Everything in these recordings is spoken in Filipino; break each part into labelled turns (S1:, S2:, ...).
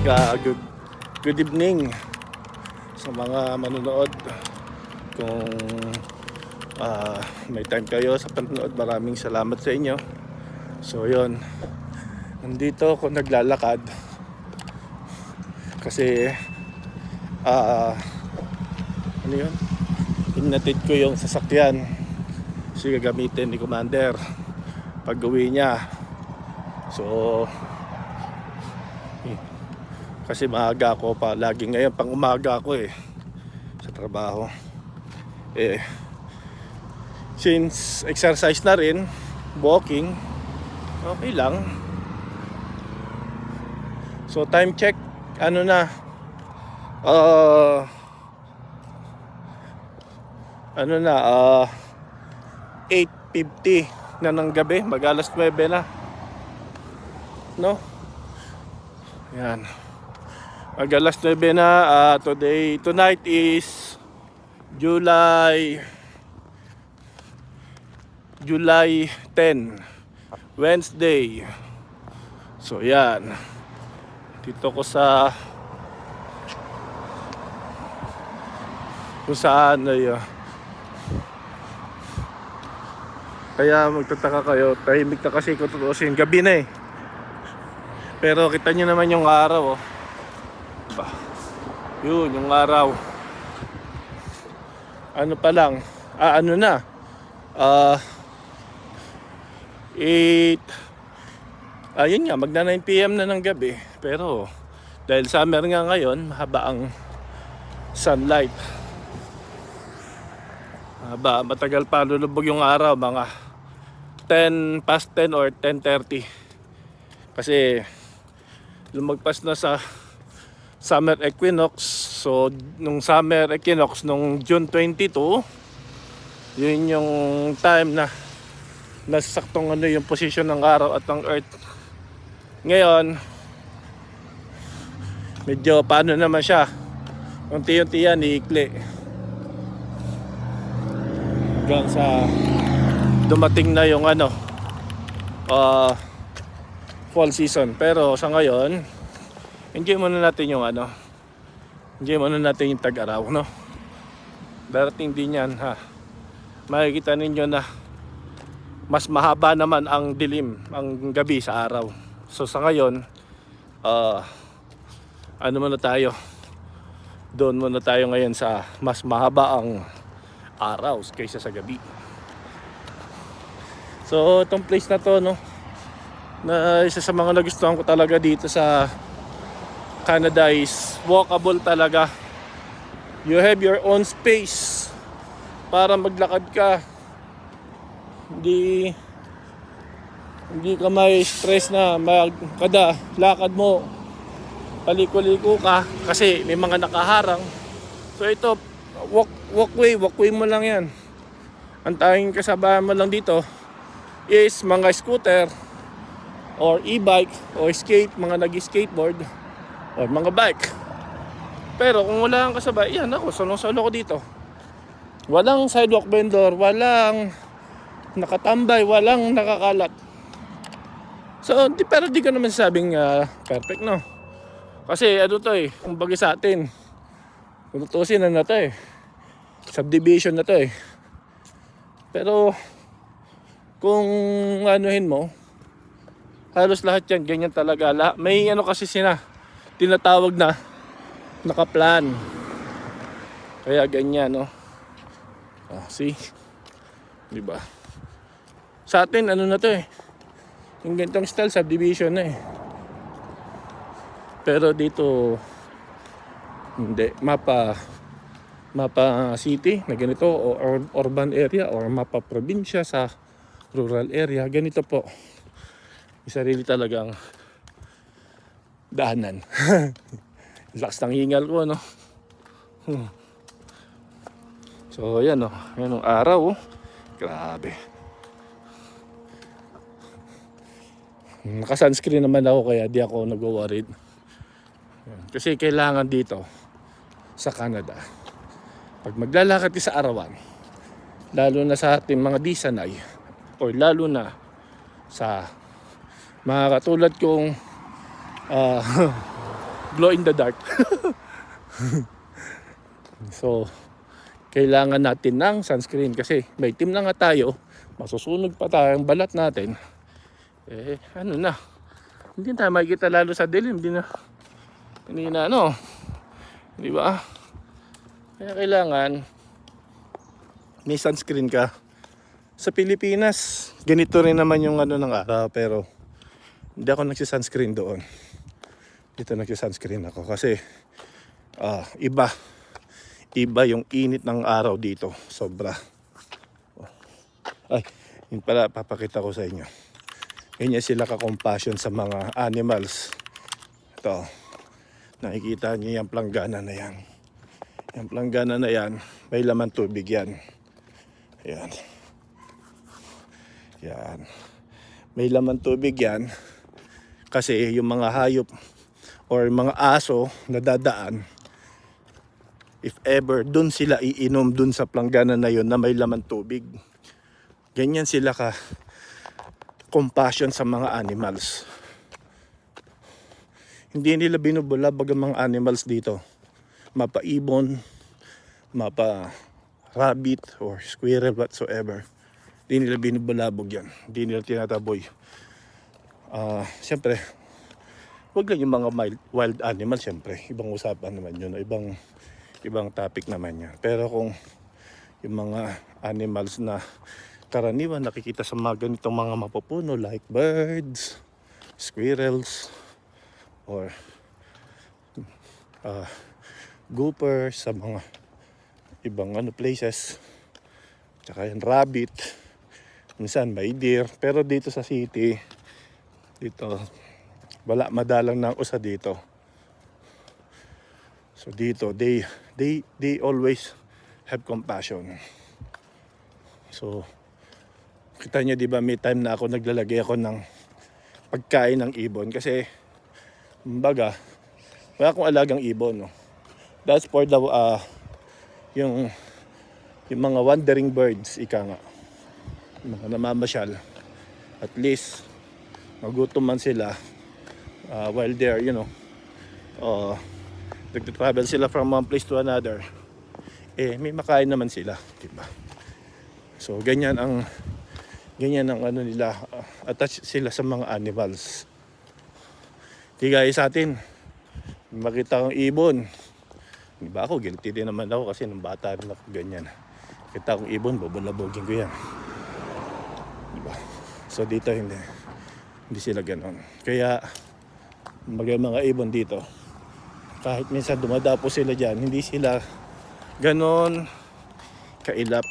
S1: umaga, good evening sa mga manonood. Kung may time kayo sa panonood, maraming salamat sa inyo. So yun, nandito ako naglalakad kasi ano yun, hinatid ko yung sasakyan kasi gagamitin ni Commander pag uwi niya. So kasi maaga ako pa lagi ngayon, pang umaga ako sa trabaho. Since exercise na rin, walking, okay lang. So time check, ano na, 8:50 na ng gabi, mag-alas 9 na, no? Yan, mag-alas 9 na. Tonight is July 10, Wednesday. So yan, dito ko sa kung saan kaya magtataka kayo, tahimik na kasi kung tutuusin, gabi na pero kita nyo naman yung araw, diba? Yun yung araw, ano pa lang, ano na, 8, ayun nga, magna 9 PM na ng gabi. Pero dahil summer nga ngayon, mahaba ang sunlight, matagal pa lulubog yung araw, mga 10 past 10 or 10:30. Kasi lumagpas na sa summer equinox. So nung summer equinox nung June 22, yun yung time na nasasaktong yung posisyon ng araw at ng earth. Ngayon medyo paano naman siya, unti-unti yan iikli hanggang sa dumating na yung fall season. Pero sa ngayon, enjoy muna natin yung enjoy muna natin yung tag-araw, no? Darating din yan, makikita ninyo na mas mahaba naman ang dilim, ang gabi sa araw. So sa ngayon, muna tayo, doon muna tayo ngayon sa mas mahaba ang araw kaysa sa gabi. So itong place na to, no, na isa sa mga nagustuhan ko talaga dito sa Canada is walkable talaga. You have your own space para maglakad ka. Hindi ka may stress na kada lakad mo paliko-liko ka kasi may mga nakaharang. So ito, walkway mo lang yan. Ang tanging kasabayan mo lang dito is mga scooter or e-bike o mga nag-skateboard or mga bike. Pero kung wala kang kasabay, yan ako, solo ko dito. Walang sidewalk vendor, walang nakatambay, walang nakakalat. So pero di ko naman sabing perfect, no? Kasi to kumbaga sa atin, kung tutusin na to subdivision na to pero kung anuhin mo, halos lahat yan ganyan talaga. May kasi tinatawag na nakaplan, kaya ganyan, no? See, diba? Sa atin na to yung ganitong style subdivision na pero dito hindi, mapa city na ganito o urban area or mapa probinsya sa rural area, ganito po may sarili talagang daanan. Lakas ng hingal ko, no? So yan, yan ang araw, grabe. Naka-sunscreen naman ako kaya di ako nag-worried. Kasi kailangan dito sa Canada, pag maglalakad ka sa arawan, lalo na sa ating mga di sanay or lalo na sa mga katulad kong glow in the dark. So, kailangan natin ng sunscreen kasi may team na nga tayo, masusunog pa tayong balat natin. Ano na, hindi tayo makikita lalo sa dilim, hindi na ano, di ba? Kaya kailangan may sunscreen ka. Sa Pilipinas, ganito rin naman yung ano ng araw, pero hindi ako nagsi-sunscreen doon. Dito nagsi-sunscreen ako kasi iba yung init ng araw dito, sobra. Ay, yun pala, papakita ko sa inyo. Ganyan sila ka-compassion sa mga animals. Ito, nakikita niyo yung planggana na yan. Yung planggana na yan, may laman tubig yan. Ayan. Yan. May laman tubig yan kasi yung mga hayop or mga aso na dadaan, if ever dun sila iinom dun sa planggana na yun na may laman tubig. Ganyan sila ka compassion sa mga animals. Hindi nila binubulabag ang mga animals dito. Mapa ibon, mapa rabbit or squirrel whatsoever. Hindi nila binubulabog yan. Hindi nila tinataboy. Siyempre, wag lang yung mga wild animals, siyempre. Ibang usapan naman yun. Ibang topic naman yan. Pero kung yung mga animals na karaniwan nakikita sa mga ganitong mga mapupuno like birds, squirrels, or gophers sa mga ibang places, tsaka yung rabbit, minsan may deer, pero dito sa city, dito wala, madalang ng usa dito. So dito they always have compassion. So kita nyo, di ba, may time na ako naglalagay ako ng pagkain ng ibon kasi kumbaga wala akong alagang ibon, no? That's for the yung mga wandering birds, ika nga, mga namamasyal, at least magutom man sila while there, nag-travel sila from one place to another, may makain naman sila, diba? So ganyan ang ano nila, attached sila sa mga animals. Di gaya sa atin, makita kong ibon, diba, ako guilty din naman ako kasi nung bata rin ako ganyan. Kita kong ibon, bubulabogin ko yan, diba? So dito hindi sila ganon. Kaya mga ibon dito, kahit minsan dumadapo sila dyan, hindi sila ganon kailap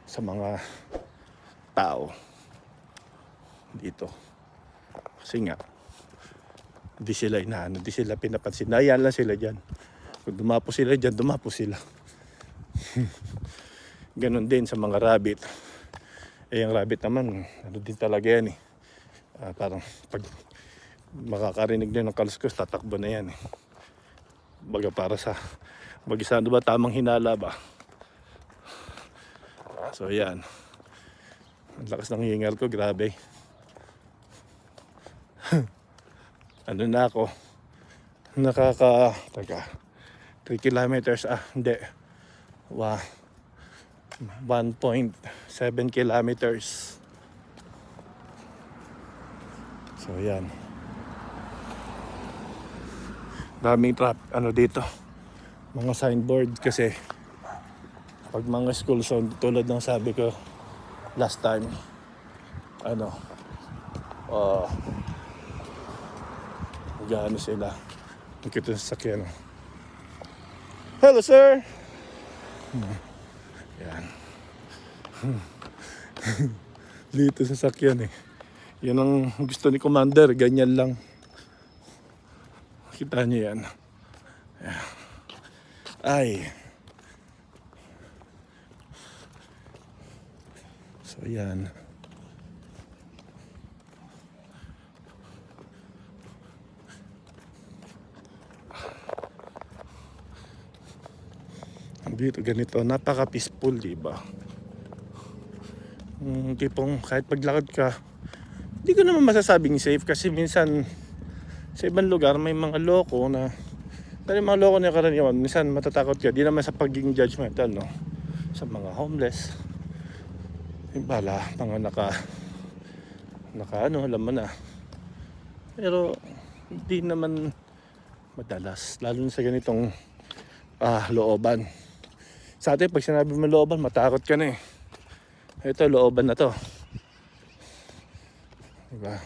S1: sa mga tao dito. Kasi nga, hindi sila inaano, hindi sila pinapansin. Nayaan lang sila dyan. Kung dumapo sila dyan, dumapo sila. Ganon din sa mga rabbit. Yung rabbit naman, ano din talaga yan eh. Parang pag makakarinig na ng kaluskos, tatakbo na yan eh. Baga para sa mag-isa, ano ba, tamang hinala ba? So yan. Ang lakas ng hingal ko, grabe. Ano na ako? Taga 3 kilometers, hindi. 1.7 kilometers. So yan. Daming dito. Mga signboard kasi pag mga school zone, tulad ng sabi ko last time, gaano sila, nakita sa sakyan. Hello sir! Yan. Dito sa sakyan eh. Yan ang gusto ni Commander, ganyan lang. Kita niyo yan. Ay. So yan. Dito ganito, napaka-peaceful, diba? Tipong kahit paglakad ka, hindi ko naman masasabing safe kasi minsan Sa ibang lugar may mga loko na, pero yung mga loko na karaniwan, minsan matatakot ka, di naman sa pagiging judgmental, no? Sa mga homeless, yung bala, mga naka ano, alam mo na. Pero hindi naman madalas, lalo na sa ganitong looban. Sa atin, pag sinabi mo looban, matakot ka na eh. Ito, looban na to. Diba?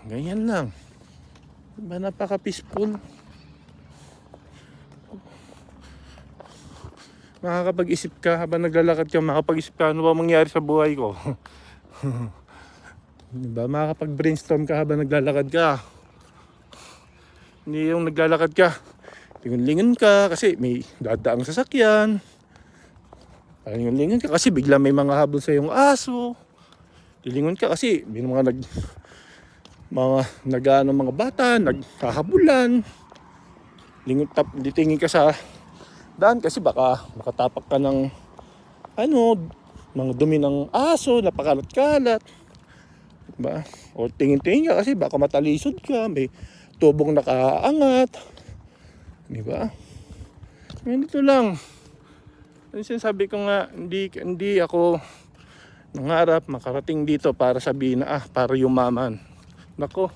S1: Ganyan lang. Diba, napaka-peaceful. Makakapag-isip ka habang naglalakad ka, makakapag-isip ka ano ba mangyari sa buhay ko. Diba? Makakapag-brainstorm ka habang naglalakad ka. Hindi yung naglalakad ka, lingon-lingon ka kasi may dadaang sasakyan. Lingon-lingon ka kasi bigla may mga habol sa iyong aso. Lilingon ka kasi may mga mga bata naghahabulan. Ditingin ka sa daan kasi baka makatapak ka ng mga dumi ng aso, napakalat-kalat. Diba? O tingin-tingin ka kasi baka matalisod ka, may tubong nakaangat. Diba? Ganito lang. Sinasabi ko nga, hindi ako nangarap makarating dito para sabihin na para yumaman. Nako,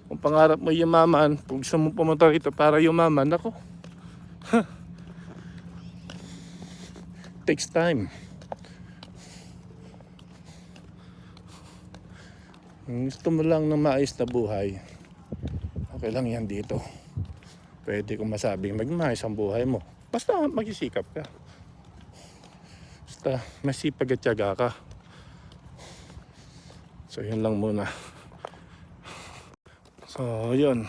S1: kung pangarap mo yumaman, kung gusto mo pumunta rito para yumaman, nako. Takes time. Kung gusto mo lang ng maayos na buhay, okay lang yan dito. Pwede kong masabing magmaayos ang buhay mo. Basta magsisikap ka. Basta masipag at tiyaga ka. So yun lang muna. So yun.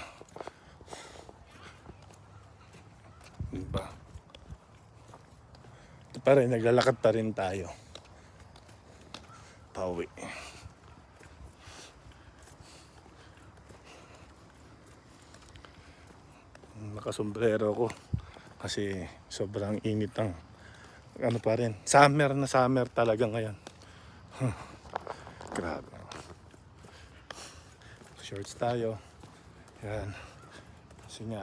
S1: Diba? Ito pa rin, naglalakad pa rin tayo. Pauwi. Nakasombrero ko kasi sobrang init ang pa rin. Summer na summer talaga ngayon. Grabe. Shorts tayo. Yan. Kasi nga.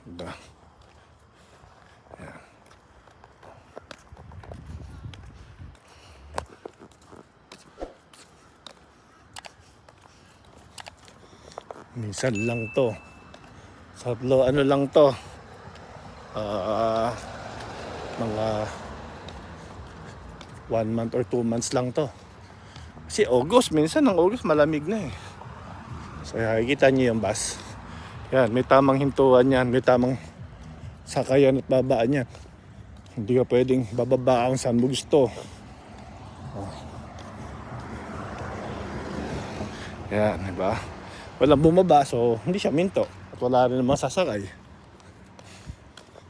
S1: Diba? Yan. Minsan lang to. Ano lang to. Mga 1 month or 2 months lang to. Kasi August, minsan ang August malamig na eh. So nakikita niyo yung bus. Yan, may tamang hintuan yan, may tamang sakayan at babaan yan. Hindi ka pwedeng bababa ang saan mo gusto. Yan, diba? Walang bumaba, so hindi siya minto. At wala rin naman sasakay.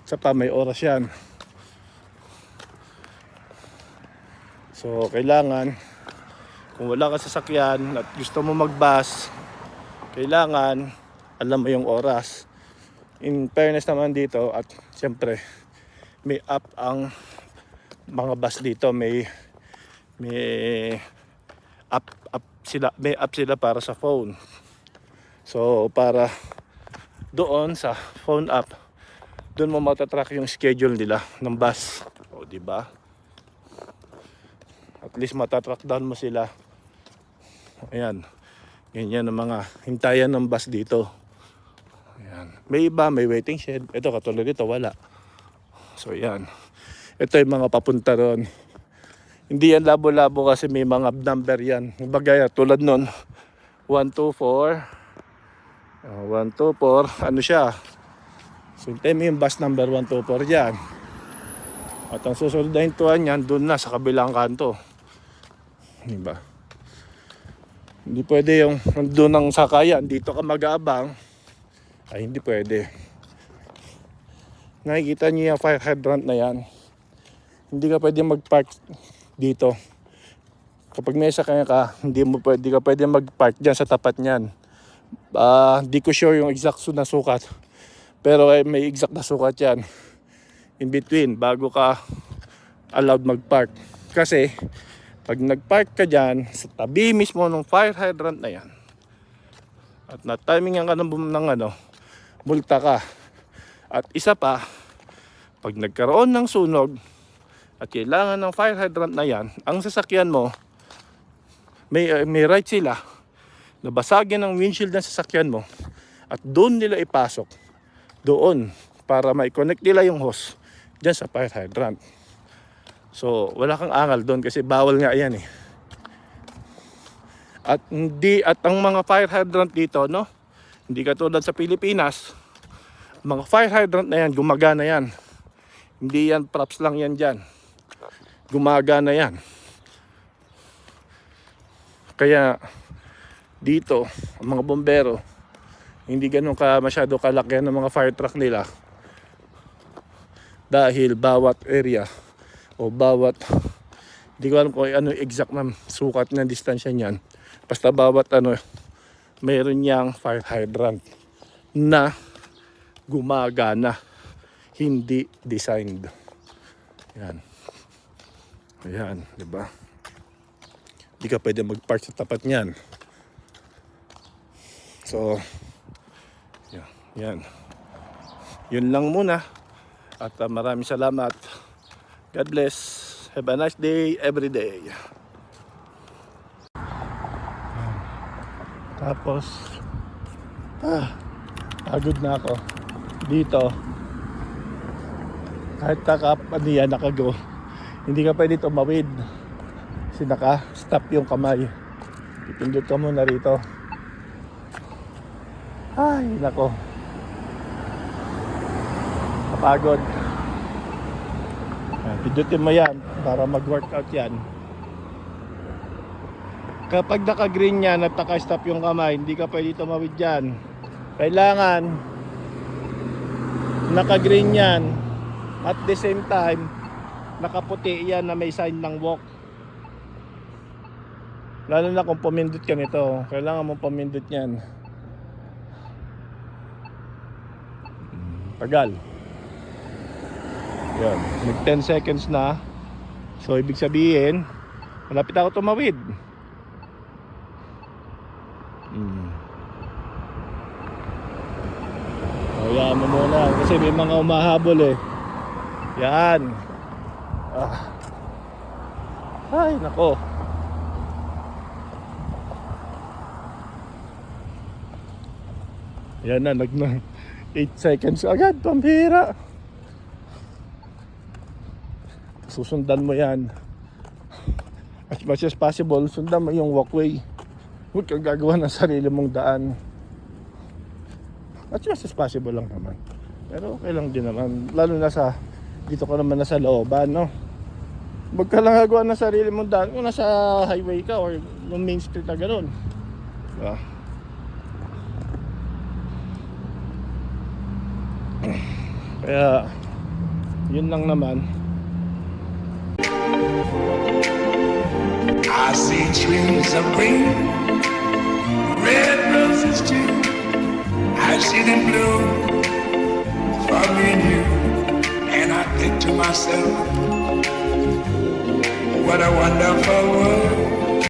S1: Sa pa, may oras yan. So, kailangan, kung wala ka sasakyan at gusto mo mag-bus, kailangan, alam mo yung oras. In fairness naman dito, at siyempre, may app ang mga bus dito. May app sila para sa phone. So, para doon sa phone app, doon mo matatrack yung schedule nila ng bus. O, diba? At least matatrack down mo sila. Ayan. Ganyan ang mga hintayan ng bus dito. Ayan. May iba, may waiting shed. Ito, katulad dito, wala. So, ayan. Ito yung mga papunta ron. Hindi yan labo-labo kasi may mga number yan. Bagay, tulad nun, 124. 124, ano siya? So, hintayin mo yung bus number 124 dyan. At ang susunod na hintuan yan, doon na sa kabilang kanto. Diba? Hindi pwede yung doon ang sakayan, dito ka mag-aabang. Ay, hindi pwede. Nakikita niyo yung fire hydrant na yan. Hindi ka pwede mag-park dito. Kapag may sakyan ka, hindi ka pwede mag-park dyan sa tapat niyan. Hindi ko sure yung exact na sukat. Pero may exact na sukat yan. In between, bago ka allowed mag-park. Kasi, Pag nagpark ka dyan, sa tabi mismo ng fire hydrant na yan, at na-timingan ka ng multa ka. At isa pa, pag nagkaroon ng sunog at kailangan ng fire hydrant na yan, ang sasakyan mo, may right sila na basagin ang windshield ng sasakyan mo at doon nila ipasok doon para ma-connect nila yung hose dyan sa fire hydrant. So wala kang angal doon kasi bawal nga yan eh. At ang mga fire hydrant dito, no, hindi katulad sa Pilipinas, mga fire hydrant na yan, gumagana yan. Hindi yan props lang yan dyan, gumagana yan. Kaya dito ang mga bombero, hindi ganun masyado kalaki ng mga fire truck nila, dahil bawat area o bawat, hindi ko alam kung ano exact na sukat ng distansya niyan, basta bawat mayroon niyang fire hydrant na gumagana, hindi designed. Yan. Ayan, di ba? Hindi ka pwede mag-park sa tapat niyan. So, yan. Yun lang muna. At maraming salamat. God bless. Have a nice day every day. Tapos, pagod na ako. Dito, kahit nakago, hindi ka pwede tumawid. Kasi naka-stop yung kamay. Ipindot ka muna rito. Ay, nako. Kapagod. Pindutin mo yan para mag-workout yan. Kapag naka-green yan at naka-stop yung kamay, hindi ka pwede tumawid dyan. Kailangan naka-green yan at the same time nakaputi yan na may sign ng walk. Lalo na kung pumindot ka nito, kailangan mong pumindot yan. Tagal. Yan, nag 10 seconds na. So ibig sabihin, malapit ako tumawid. Hayaan mo muna kasi may mga umahabol eh. Yan. Ay, nako. Yan na, 8 seconds agad, pambira. Susundan mo yan. As much as possible, sundan mo yung walkway. Huwag kang gagawa ng sarili mong daan. As much as possible lang naman. Pero okay lang din naman. Lalo na dito ka naman nasa looban, no? Huwag ka lang gagawa ng sarili mong daan kung nasa highway ka or yung main street na gano'n. Diba? Kaya yun lang naman.
S2: I see trees of green, red roses too. I see them bloom for me and you. And I think to myself, what a wonderful world.